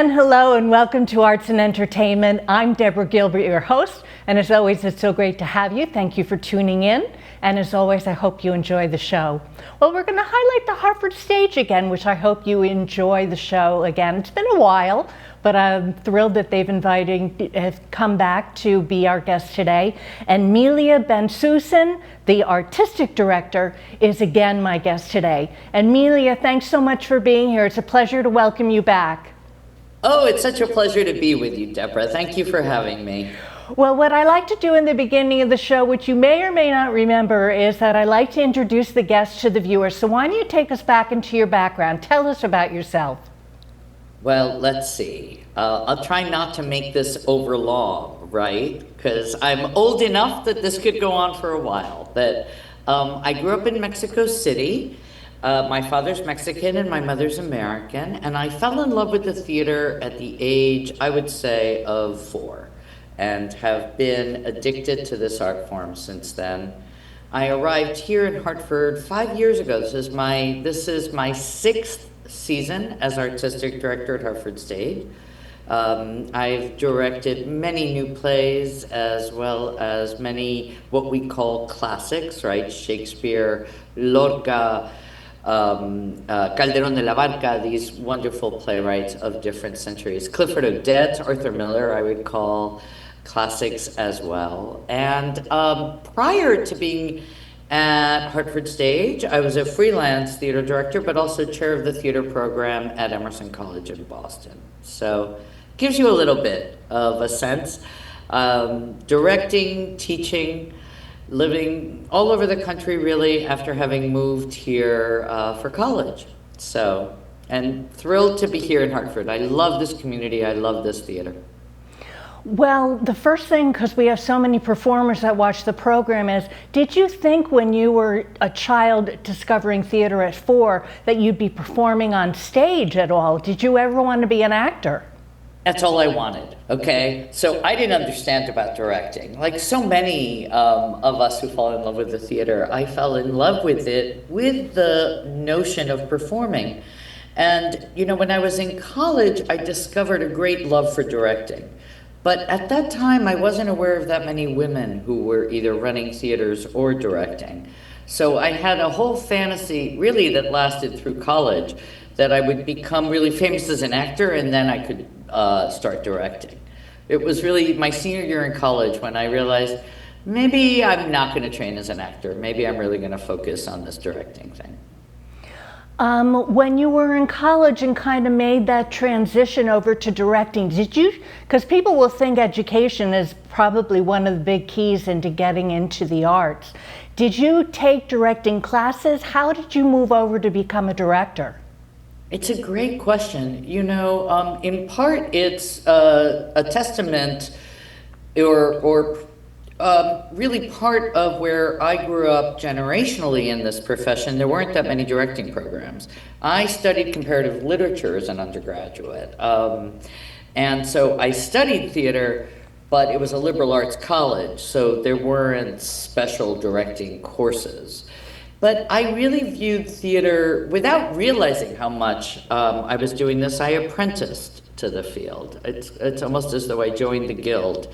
And hello and welcome to Arts and Entertainment. I'm Deborah Gilbert, your host, and as always, it's so great to have you. Thank you for tuning in, and as always, I hope you enjoy the show. Well, we're going to highlight the Hartford stage again, which I hope you enjoy the show again. It's been a while, but I'm thrilled that they've come back to be our guest today. And Melia Bensussen, the artistic director, is again my guest today. And Melia, thanks so much for being here. It's a pleasure to welcome you back. Oh, it's such a pleasure to be with you, Deborah. Thank you for having me. Well, what I like to do in the beginning of the show, which you may or may not remember, is that I like to introduce the guests to the viewers. So why don't you take us back into your background? Tell us about yourself. Well, let's see. I'll try not to make this overlong, right? Because I'm old enough that this could go on for a while. But I grew up in Mexico City. My father's Mexican and my mother's American, and I fell in love with the theater at the age, I would say, of 4, and have been addicted to this art form since then. I arrived here in Hartford 5 years ago. This is my 6th season as artistic director at Hartford Stage. I've directed many new plays as well as many what we call classics, right? Shakespeare, Lorca, Calderón de la Barca, these wonderful playwrights of different centuries. Clifford Odets, Arthur Miller, I would call classics as well. And prior to being at Hartford Stage, I was a freelance theater director, but also chair of the theater program at Emerson College in Boston. So it gives you a little bit of a sense. Directing, teaching, living all over the country really after having moved here for college. So, and thrilled to be here in Hartford. I love this community, I love this theater. Well, the first thing, because we have so many performers that watch the program, is did you think when you were a child discovering theater at 4 that you'd be performing on stage at all? Did you ever want to be an actor? That's all I wanted, okay? So I didn't understand about directing. Like so many of us who fall in love with the theater, I fell in love with it with the notion of performing. And, you know, when I was in college, I discovered a great love for directing. But at that time, I wasn't aware of that many women who were either running theaters or directing. So I had a whole fantasy, really, that lasted through college, that I would become really famous as an actor and then I could start directing. It was really my senior year in college when I realized maybe I'm not going to train as an actor. Maybe I'm really going to focus on this directing thing. When you were in college and kind of made that transition over to directing, did you, because people will think education is probably one of the big keys into getting into the arts. Did you take directing classes? How did you move over to become a director? It's a great question. You know, in part it's a testament or really part of where I grew up generationally in this profession. There weren't that many directing programs. I studied comparative literature as an undergraduate. And so I studied theater, but it was a liberal arts college, so there weren't special directing courses. But I really viewed theater, without realizing how much I was doing this, I apprenticed to the field. It's almost as though I joined the guild.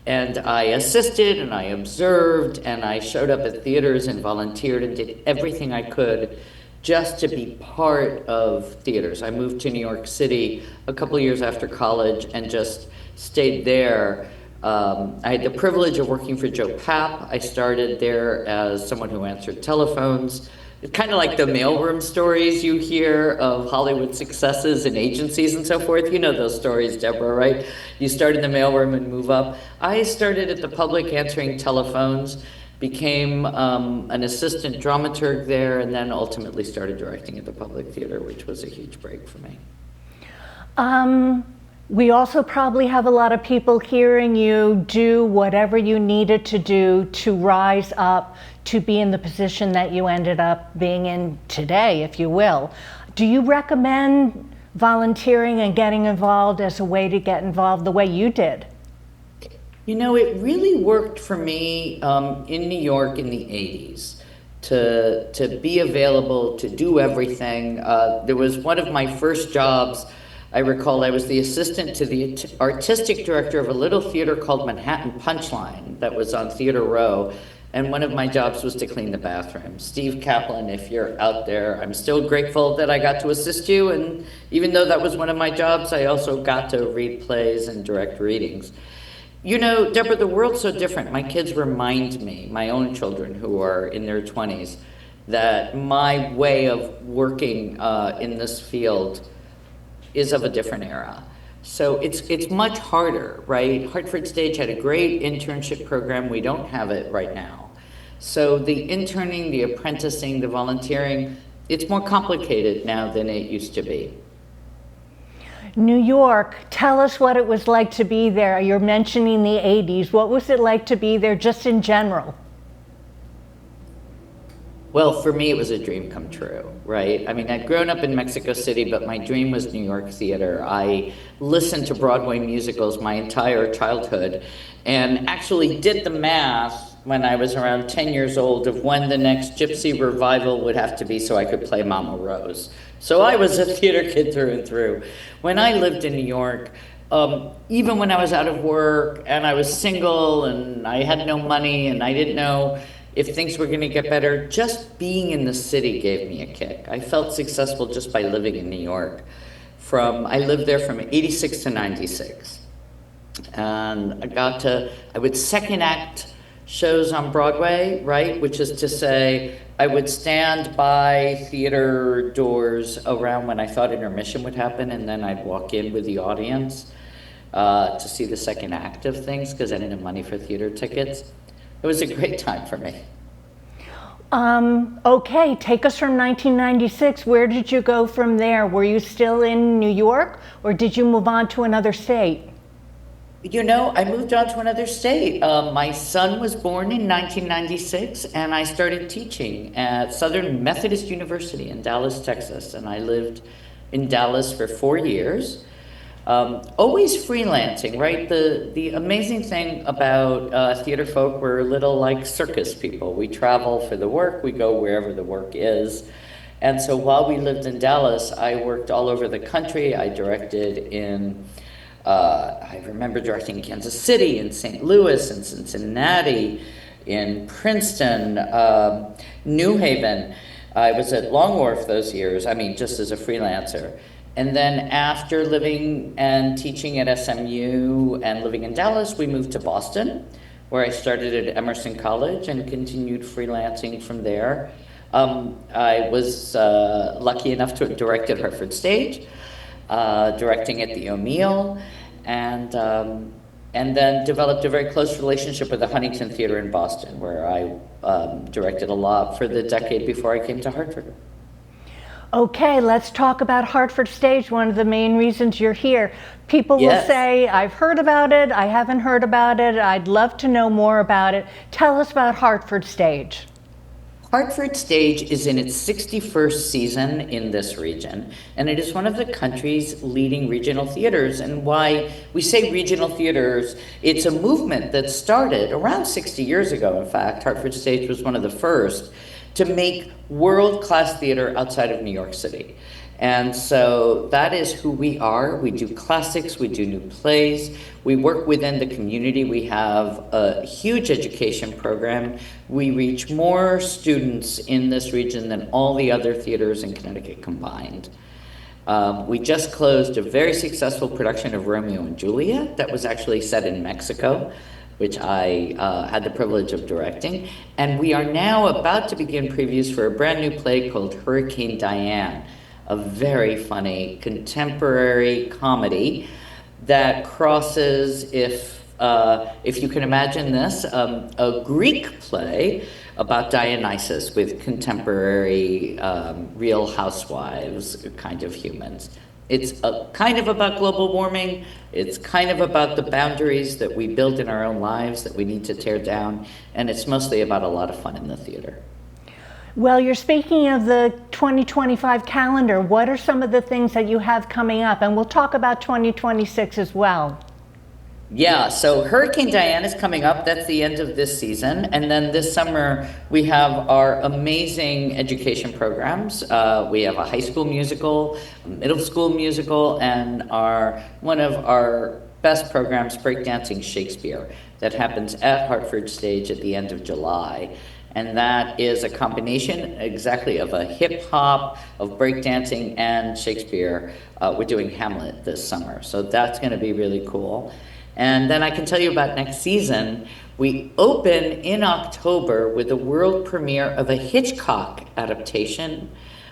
And I assisted and I observed and I showed up at theaters and volunteered and did everything I could just to be part of theaters. I moved to New York City a couple of years after college and just stayed there. I had the privilege of working for Joe Papp. I started there as someone who answered telephones. It's kind of like the mailroom stories you hear of Hollywood successes and agencies and so forth. You know those stories, Deborah, right? You start in the mailroom and move up. I started at the Public answering telephones, became an assistant dramaturg there, and then ultimately started directing at the Public Theater, which was a huge break for me. We also probably have a lot of people hearing you do whatever you needed to do to rise up to be in the position that you ended up being in today, if you will. Do you recommend volunteering and getting involved as a way to get involved the way you did? You know, it really worked for me in New York in the 80s to be available, to do everything. There was one of my first jobs I recall I was the assistant to the artistic director of a little theater called Manhattan Punchline that was on Theater Row, and one of my jobs was to clean the bathroom. Steve Kaplan, if you're out there, I'm still grateful that I got to assist you, and even though that was one of my jobs, I also got to read plays and direct readings. You know, Deborah, the world's so different. My kids remind me, my own children who are in their 20s, that my way of working in this field is of a different era. So it's much harder, right? Hartford Stage had a great internship program. We don't have it right now. So the interning, the apprenticing, the volunteering, it's more complicated now than it used to be. New York, tell us what it was like to be there. You're mentioning the 80s. What was it like to be there just in general? Well, for me, it was a dream come true, right? I mean, I'd grown up in Mexico City, but my dream was New York theater. I listened to Broadway musicals my entire childhood and actually did the math when I was around 10 years old of when the next Gypsy revival would have to be so I could play Mama Rose. So I was a theater kid through and through. When I lived in New York, even when I was out of work and I was single and I had no money and I didn't know if things were going to get better, just being in the city gave me a kick. I felt successful just by living in New York. I lived there from 86 to 96. And I would second act shows on Broadway, right? Which is to say, I would stand by theater doors around when I thought intermission would happen, and then I'd walk in with the audience to see the second act of things because I didn't have money for theater tickets. It was a great time for me. Okay, take us from 1996. Where did you go from there? Were you still in New York, or did you move on to another state? You know, I moved on to another state. My son was born in 1996, and I started teaching at Southern Methodist University in Dallas, Texas. And I lived in Dallas for 4 years. Always freelancing, right? The amazing thing about theater folk, we're a little like circus people. We travel for the work, we go wherever the work is. And so while we lived in Dallas, I worked all over the country. I directed I remember directing in Kansas City, in St. Louis, in Cincinnati, in Princeton, New Haven. I was at Long Wharf those years, just as a freelancer. And then after living and teaching at SMU and living in Dallas, we moved to Boston, where I started at Emerson College and continued freelancing from there. I was lucky enough to have directed Hartford Stage, directing at the O'Neill, and then developed a very close relationship with the Huntington Theater in Boston, where I directed a lot for the decade before I came to Hartford. Okay, let's talk about Hartford Stage, one of the main reasons you're here. People will say, I've heard about it, I haven't heard about it, I'd love to know more about it. Tell us about Hartford Stage. Hartford Stage is in its 61st season in this region, and it is one of the country's leading regional theaters. And why we say regional theaters, it's a movement that started around 60 years ago, in fact. Hartford Stage was one of the first to make world-class theater outside of New York City. And so that is who we are. We do classics, we do new plays, we work within the community. We have a huge education program. We reach more students in this region than all the other theaters in Connecticut combined. We just closed a very successful production of Romeo and Juliet that was actually set in Mexico, which I had the privilege of directing. And we are now about to begin previews for a brand new play called Hurricane Diane, a very funny contemporary comedy that crosses, if you can imagine this, a Greek play about Dionysus with contemporary real housewives, kind of humans. It's kind of about global warming. It's kind of about the boundaries that we build in our own lives that we need to tear down. And it's mostly about a lot of fun in the theater. Well, you're speaking of the 2025 calendar. What are some of the things that you have coming up? And we'll talk about 2026 as well. Yeah, so Hurricane Diane is coming up. That's the end of this season. And then this summer, we have our amazing education programs. We have a high school musical, a middle school musical, and one of our best programs, Breakdancing Shakespeare, that happens at Hartford Stage at the end of July. And that is a combination exactly of a hip hop, of breakdancing, and Shakespeare. We're doing Hamlet this summer, so that's going to be really cool. And then I can tell you about next season. We open in October with the world premiere of a Hitchcock adaptation,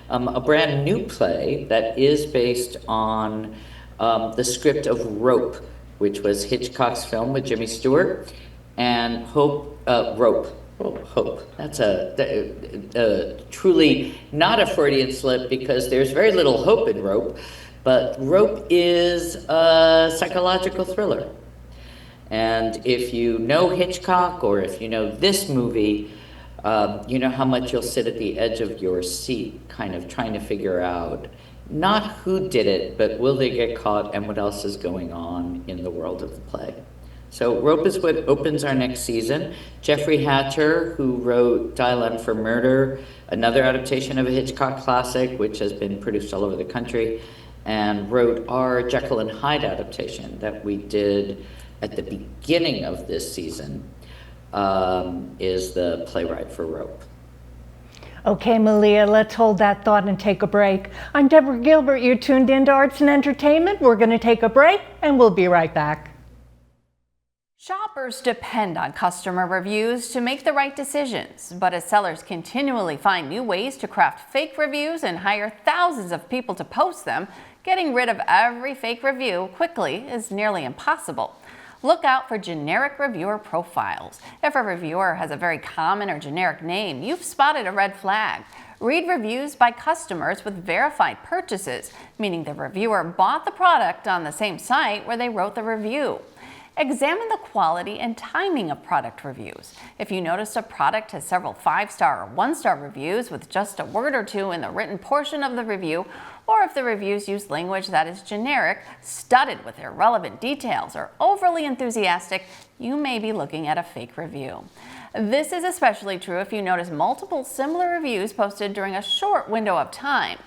a brand new play that is based on the script of Rope, which was Hitchcock's film with Jimmy Stewart, and Rope. Oh, Hope. That's a truly not a Freudian slip, because there's very little hope in Rope, but Rope is a psychological thriller. And if you know Hitchcock, or if you know this movie, you know how much you'll sit at the edge of your seat, kind of trying to figure out not who did it, but will they get caught, and what else is going on in the world of the play. So Rope is what opens our next season. Jeffrey Hatcher, who wrote Dial M for Murder, another adaptation of a Hitchcock classic, which has been produced all over the country, and wrote our Jekyll and Hyde adaptation that we did at the beginning of this season, is the playwright for Rope. Okay, Melia, let's hold that thought and take a break. I'm Deborah Gilbert. You're tuned into Arts and Entertainment. We're going to take a break, and we'll be right back. Shoppers depend on customer reviews to make the right decisions, but as sellers continually find new ways to craft fake reviews and hire thousands of people to post them, getting rid of every fake review quickly is nearly impossible. Look out for generic reviewer profiles. If a reviewer has a very common or generic name, you've spotted a red flag. Read reviews by customers with verified purchases, meaning the reviewer bought the product on the same site where they wrote the review. Examine the quality and timing of product reviews. If you notice a product has several 5-star or 1-star reviews with just a word or two in the written portion of the review, or if the reviews use language that is generic, studded with irrelevant details, or overly enthusiastic, you may be looking at a fake review. This is especially true if you notice multiple similar reviews posted during a short window of time.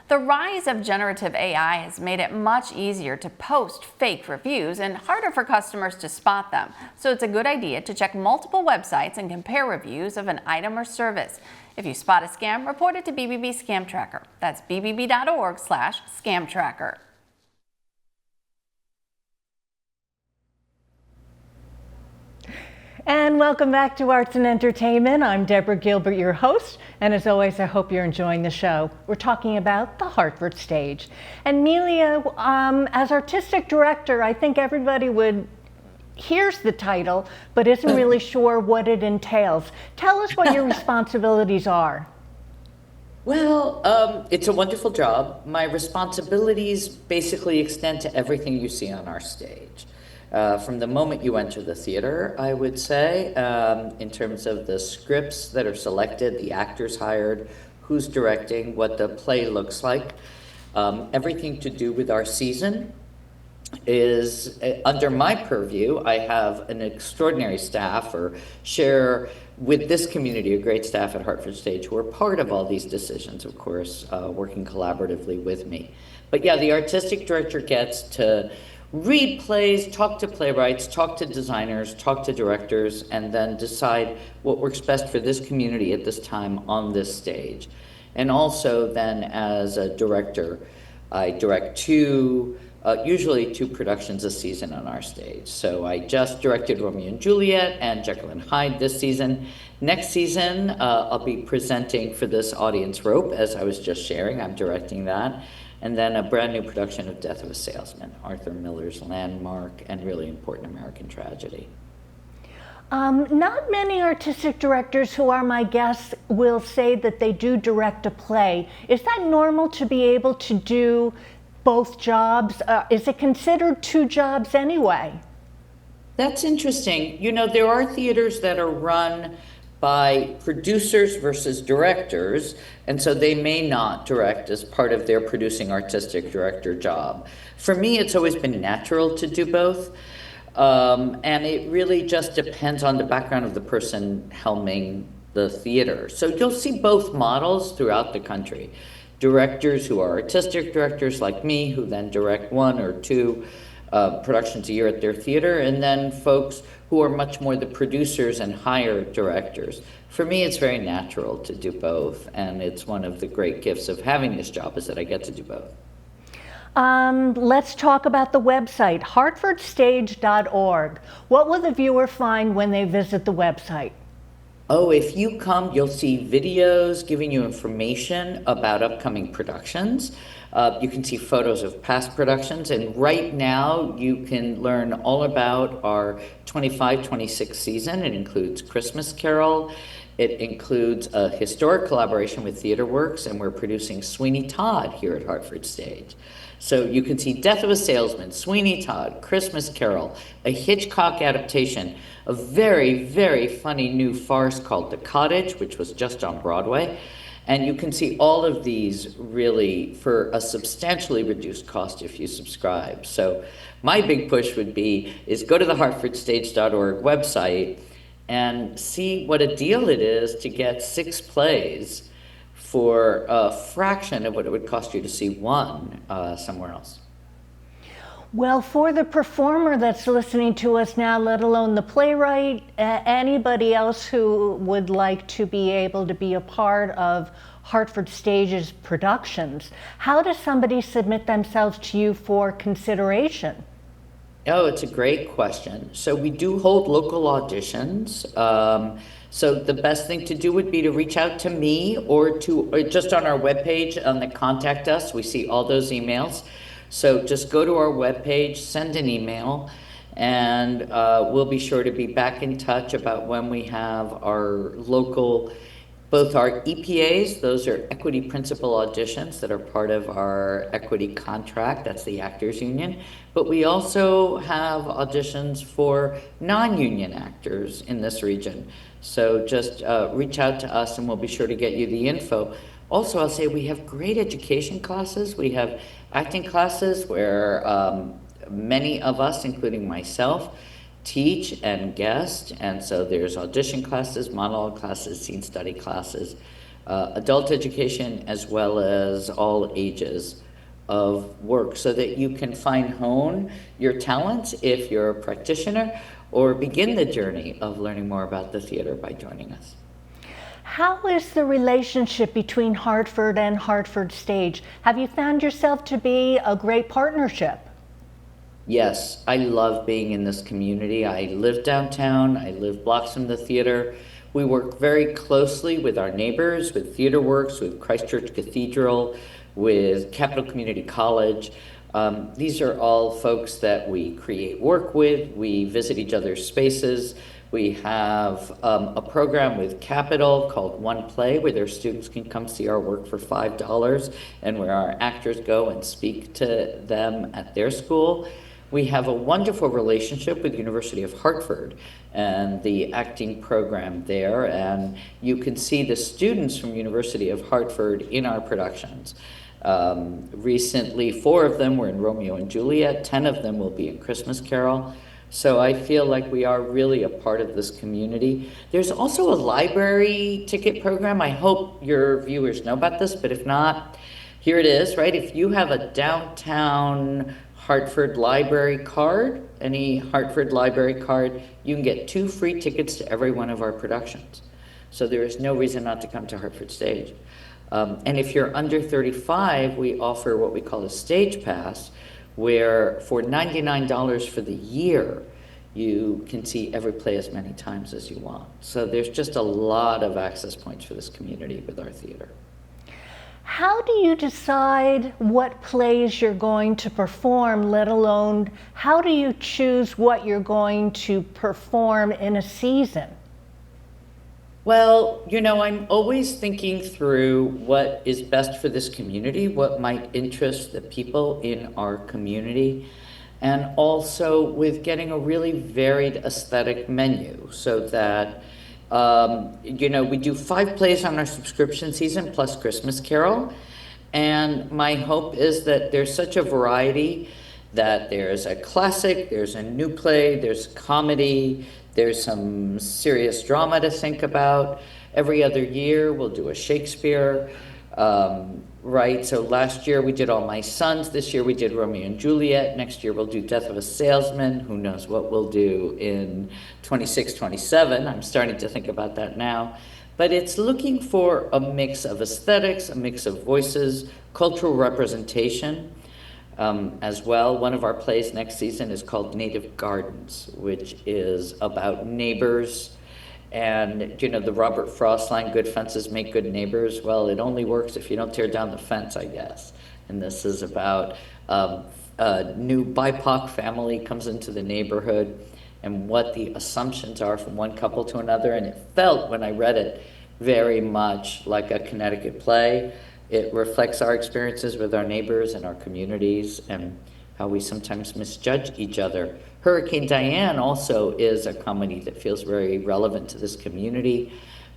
The rise of generative AI has made it much easier to post fake reviews and harder for customers to spot them. So it's a good idea to check multiple websites and compare reviews of an item or service. If you spot a scam, report it to BBB Scam Tracker. That's bbb.org/scam tracker. And welcome back to Arts and Entertainment. I'm Deborah Gilbert, your host, and as always, I hope you're enjoying the show. We're talking about the Hartford Stage. And Melia, as artistic director, I think everybody hears the title, but isn't really sure what it entails. Tell us what your responsibilities are. Well, it's a wonderful job. My responsibilities basically extend to everything you see on our stage. From the moment you enter the theater, I would say, in terms of the scripts that are selected, the actors hired, who's directing, what the play looks like. Everything to do with our season is under my purview. I have an extraordinary staff, or share with this community a great staff at Hartford Stage who are part of all these decisions, of course, working collaboratively with me. But yeah, the artistic director gets to read plays, talk to playwrights, talk to designers, talk to directors, and then decide what works best for this community at this time on this stage. And also then, as a director, I direct usually two productions a season on our stage. So I just directed Romeo and Juliet and Jekyll and Hyde this season. Next season, I'll be presenting for this audience Rope, as I was just sharing. I'm directing that. And then a brand new production of Death of a Salesman, Arthur Miller's landmark and really important American tragedy. Not many artistic directors who are my guests will say that they do direct a play. Is that normal to be able to do both jobs? Is it considered two jobs anyway? That's interesting. You know, there are theaters that are run by producers versus directors, and so they may not direct as part of their producing artistic director job. For me, it's always been natural to do both. And it really just depends on the background of the person helming the theater. So you'll see both models throughout the country. Directors who are artistic directors like me, who then direct 1 or 2 productions a year at their theater, and then folks who are much more the producers and hire directors. For me, it's very natural to do both, and it's one of the great gifts of having this job is that I get to do both. Let's talk about the website, hartfordstage.org. What will the viewer find when they visit the website? Oh, if you come, you'll see videos giving you information about upcoming productions. You can see photos of past productions, and right now you can learn all about our 25-26 season. It includes Christmas Carol. It includes a historic collaboration with TheaterWorks, and we're producing Sweeney Todd here at Hartford Stage. So you can see Death of a Salesman, Sweeney Todd, Christmas Carol, a Hitchcock adaptation, a very, very funny new farce called The Cottage, which was just on Broadway. And you can see all of these really for a substantially reduced cost if you subscribe. So my big push would be is go to the hartfordstage.org website and see what a deal it is to get 6 plays for a fraction of what it would cost you to see one somewhere else. Well, for the performer that's listening to us now, let alone the playwright, anybody else who would like to be able to be a part of Hartford Stage's productions, how does somebody submit themselves to you for consideration? Oh, it's a great question. So we do hold local auditions. So the best thing to do would be to reach out to me or just on our webpage on the Contact Us. We see all those emails. So just go to our webpage, send an email, and we'll be sure to be back in touch about when we have our local, both our EPAs, those are equity principal auditions that are part of our equity contract, that's the Actors Union, but we also have auditions for non-union actors in this region. So just reach out to us and we'll be sure to get you the info. Also, I'll say we have great education classes. We have acting classes where many of us, including myself, teach and guest, and so there's audition classes, monologue classes, scene study classes, adult education, as well as all ages of work, so that you can hone your talents if you're a practitioner, or begin the journey of learning more about the theater by joining us. How is the relationship between Hartford and Hartford Stage? Have you found yourself to be a great partnership? Yes, I love being in this community. I live downtown, I live blocks from the theater. We work very closely with our neighbors, with TheaterWorks, with Christchurch Cathedral, with Capital Community College. These are all folks that we create work with. We visit each other's spaces. We have a program with Capital called One Play, where their students can come see our work for $5 and where our actors go and speak to them at their school. We have a wonderful relationship with University of Hartford and the acting program there, and you can see the students from University of Hartford in our productions. Recently, 4 of them were in Romeo and Juliet, 10 of them will be in Christmas Carol. So I feel like we are really a part of this community. There's also a library ticket program. I hope your viewers know about this, but if not, here it is, right? If you have a downtown Hartford library card, any Hartford library card, you can get 2 free tickets to every one of our productions. So there is no reason not to come to Hartford Stage. And if you're under 35, we offer what we call a stage pass, where for $99 for the year, you can see every play as many times as you want. So there's just a lot of access points for this community with our theater. How do you decide what plays you're going to perform, let alone how do you choose what you're going to perform in a season? Well, you know, I'm always thinking through what is best for this community, what might interest the people in our community, and also with getting a really varied aesthetic menu so that, you know, we do 5 plays on our subscription season plus Christmas Carol. And my hope is that there's such a variety that there's a classic, there's a new play, there's comedy, there's some serious drama to think about. Every other year, we'll do a Shakespeare, right? So last year we did All My Sons. This year we did Romeo and Juliet. Next year we'll do Death of a Salesman. Who knows what we'll do in 26, 27. I'm starting to think about that now. But it's looking for a mix of aesthetics, a mix of voices, cultural representation as well. One of our plays next season is called Native Gardens, which is about neighbors. And, you know, the Robert Frost line, good fences make good neighbors. Well, it only works if you don't tear down the fence, I guess. And this is about a new BIPOC family comes into the neighborhood and what the assumptions are from one couple to another. And it felt, when I read it, very much like a Connecticut play. It reflects our experiences with our neighbors and our communities and how we sometimes misjudge each other. Hurricane Diane also is a comedy that feels very relevant to this community,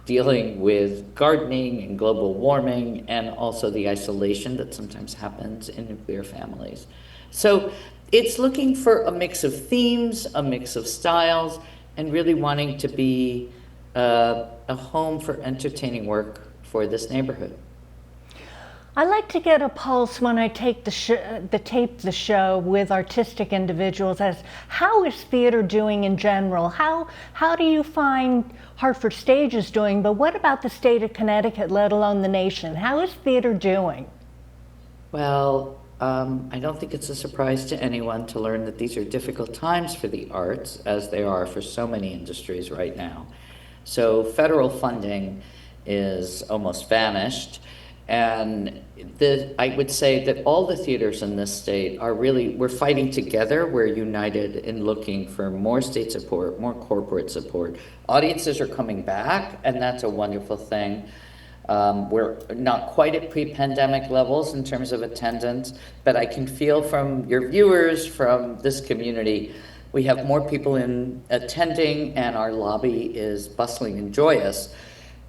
dealing with gardening and global warming and also the isolation that sometimes happens in nuclear families. So it's looking for a mix of themes, a mix of styles, and really wanting to be a home for entertaining work for this neighborhood. I like to get a pulse when I take tape the show with artistic individuals as how is theater doing in general? How do you find Hartford Stage is doing, but what about the state of Connecticut, let alone the nation? How is theater doing? Well, I don't think it's a surprise to anyone to learn that these are difficult times for the arts, as they are for so many industries right now. So federal funding is almost vanished. And I would say that all the theaters in this state are really, we're fighting together. We're united in looking for more state support, more corporate support. Audiences are coming back, and that's a wonderful thing. We're not quite at pre-pandemic levels in terms of attendance, but I can feel from your viewers, from this community, we have more people in attending, and our lobby is bustling and joyous.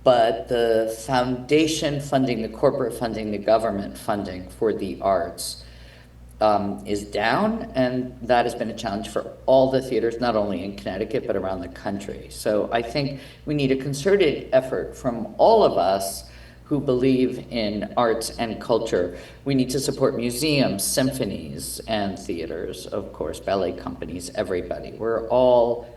But the foundation funding, the corporate funding, the government funding for the arts is down, and that has been a challenge for all the theaters, not only in Connecticut, but around the country. So I think we need a concerted effort from all of us who believe in arts and culture. We need to support museums, symphonies, and theaters, of course, ballet companies, everybody. We're all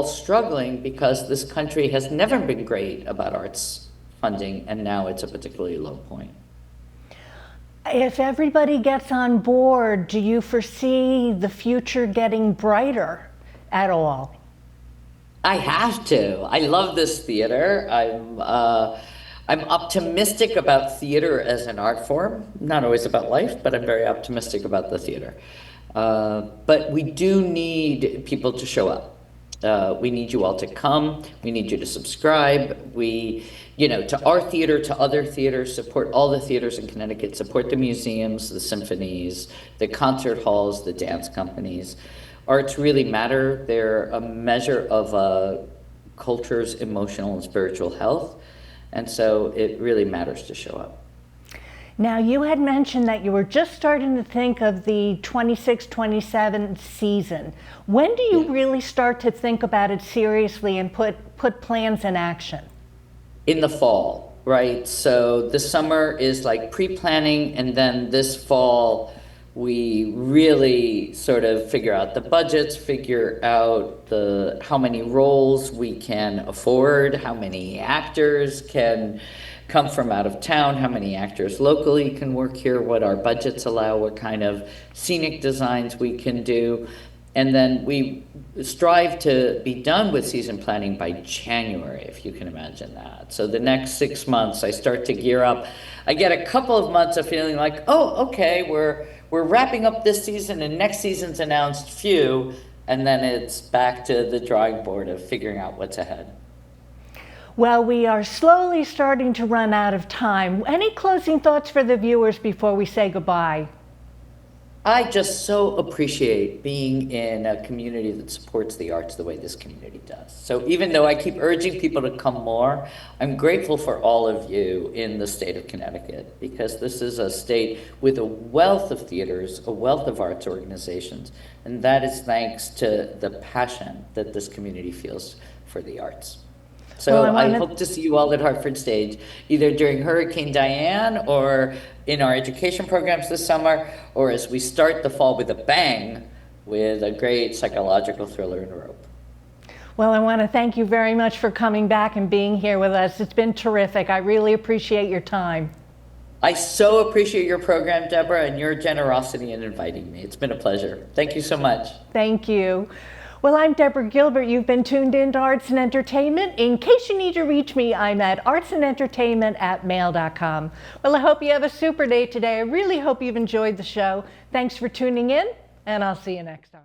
struggling because this country has never been great about arts funding, and now it's a particularly low point. If everybody gets on board, do you foresee the future getting brighter at all? I have to. I love this theater. I'm optimistic about theater as an art form. Not always about life, but I'm very optimistic about the theater. But we do need people to show up. We need you all to come. We need you to subscribe. To our theater, to other theaters, support all the theaters in Connecticut, support the museums, the symphonies, the concert halls, the dance companies. Arts really matter. They're a measure of a culture's emotional and spiritual health. And so it really matters to show up. Now, you had mentioned that you were just starting to think of the 26-27 season. When do you really start to think about it seriously and put plans in action? In the fall, right? So the summer is like pre-planning, and then this fall we really sort of figure out the budgets, figure out how many roles we can afford, how many actors can come from out of town, how many actors locally can work here, what our budgets allow, what kind of scenic designs we can do. And then we strive to be done with season planning by January, if you can imagine that. So the next 6 months, I start to gear up. I get a couple of months of feeling like, oh, okay, we're wrapping up this season and next season's announced, phew, and then it's back to the drawing board of figuring out what's ahead. Well, we are slowly starting to run out of time. Any closing thoughts for the viewers before we say goodbye? I just so appreciate being in a community that supports the arts the way this community does. So even though I keep urging people to come more, I'm grateful for all of you in the state of Connecticut, because this is a state with a wealth of theaters, a wealth of arts organizations, and that is thanks to the passion that this community feels for the arts. So Well, I hope to see you all at Hartford Stage, either during Hurricane Diane or in our education programs this summer, or as we start the fall with a bang with a great psychological thriller in Rope. Well, I want to thank you very much for coming back and being here with us. It's been terrific. I really appreciate your time. I so appreciate your program, Deborah, and your generosity in inviting me. It's been a pleasure. Thank you so much. Thank you. Well, I'm Deborah Gilbert. You've been tuned in to Arts and Entertainment. In case you need to reach me, I'm at artsandentertainment@mail.com. Well, I hope you have a super day today. I really hope you've enjoyed the show. Thanks for tuning in, and I'll see you next time.